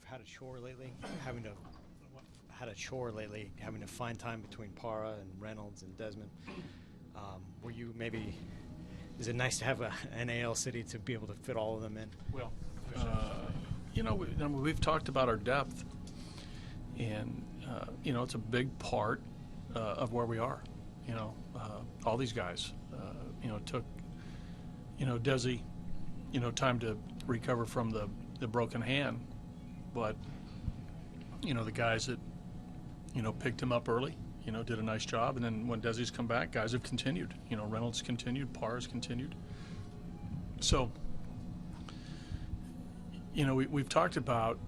had a chore lately, having to find time between Parra and Reynolds and Desmond. Were you maybe? Is it nice to have an AL city to be able to fit all of them in? Well, we've talked about our depth, and it's a big part of where we are. All these guys, took Desi, time to recover from the broken hand, but the guys that picked him up early, did a nice job, and then when Desi's come back, guys have continued. Reynolds continued, Parr's continued. So, we've talked about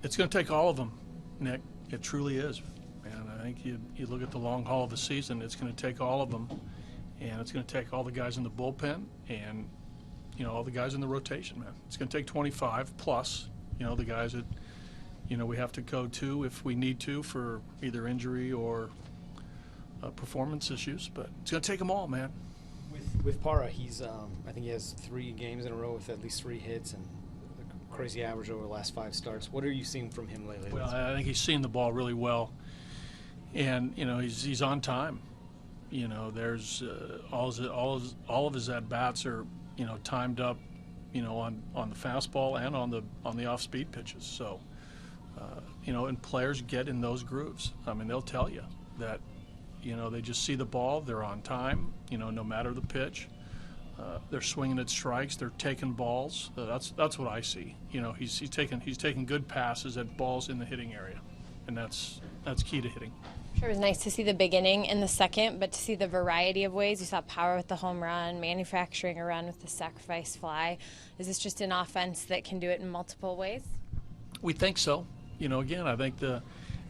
it's going to take all of them, Nick. It truly is. And I think you look at the long haul of the season, it's going to take all of them, and it's going to take all the guys in the bullpen and, all the guys in the rotation, man. It's going to take 25 plus, the guys that, we have to go to if we need to for either injury or performance issues. But it's going to take them all, man. With Parra, he's I think he has 3 games in a row with at least 3 hits and a crazy average over the last 5 starts. What are you seeing from him lately? Well, I think he's seeing the ball really well, and he's on time. There's all of his at bats are timed up, on the fastball and on the off speed pitches. So. And players get in those grooves. I mean, they'll tell you that, they just see the ball, they're on time, no matter the pitch. They're swinging at strikes, they're taking balls. That's what I see. He's taking good passes at balls in the hitting area, and that's key to hitting. Sure, it was nice to see the beginning in the second, but to see the variety of ways. You saw power with the home run, manufacturing a run with the sacrifice fly. Is this just an offense that can do it in multiple ways? We think so. Again, I think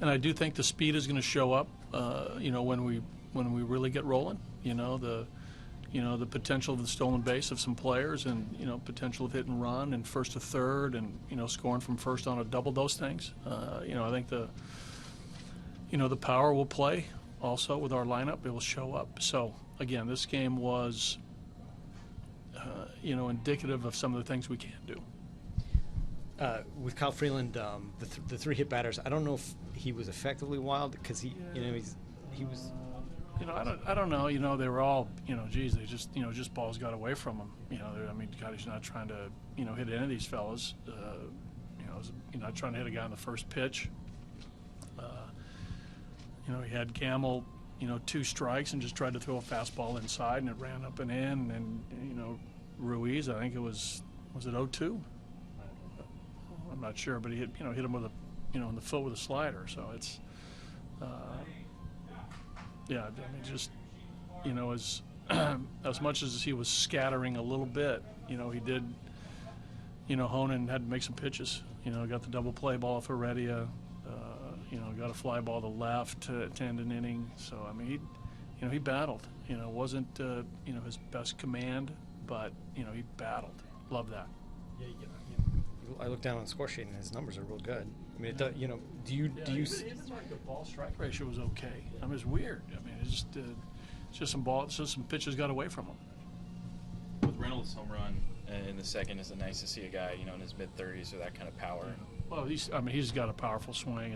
I do think the speed is going to show up. When we really get rolling. The potential of the stolen base of some players, and potential of hit and run and first to third, and scoring from first on a double. Those things. I think the power will play also with our lineup. It will show up. So again, this game was indicative of some of the things we can do. With Kyle Freeland, the 3 hit batters, I don't know if he was effectively wild because he was. I don't know. They were all, they just balls got away from him. God, he's not trying to, hit any of these fellas. He's not trying to hit a guy on the first pitch. He had Gamble, 2 strikes and just tried to throw a fastball inside, and it ran up and in. And Ruiz, I think it was it 0-2? I'm not sure, but he hit him with in the foot with a slider. So it's, just, as much as he was scattering a little bit, he did, hone and had to make some pitches. Got the double play ball off Heredia, got a fly ball to left to end an inning. So he battled. Wasn't his best command, but he battled. Love that. I look down on the score sheet and his numbers are real good. I mean, do you? The ball strike ratio was okay. It's weird. It's just some pitches got away from him. With Reynolds' home run in the second, is it nice to see a guy in his mid-30s with that kind of power? Well, he's got a powerful swing.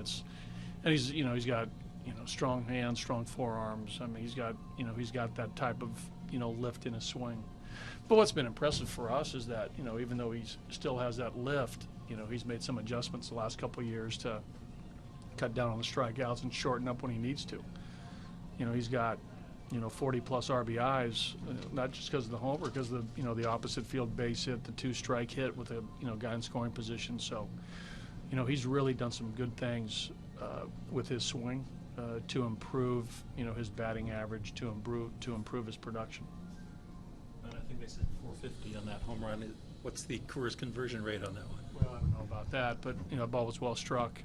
He's got strong hands, strong forearms. He's got that type of lift in his swing. But what's been impressive for us is that, even though he still has that lift, he's made some adjustments the last couple of years to cut down on the strikeouts and shorten up when he needs to. He's got, 40-plus RBIs, not just because of the homer, because of the opposite field base hit, the 2-strike hit with a, guy in scoring position. So, he's really done some good things with his swing to improve, his batting average, to improve his production. And I think they said 450 on that home run. What's the Coors conversion rate on that one? Well, I don't know about that, but the ball was well struck.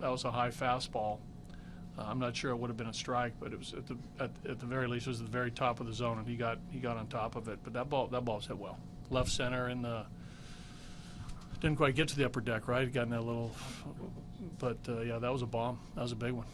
That was a high fastball. I'm not sure it would have been a strike, but it was at the very least it was at the very top of the zone, and he got on top of it. But that ball was hit well, left center, and didn't quite get to the upper deck, right? He got in that little, but that was a bomb. That was a big one.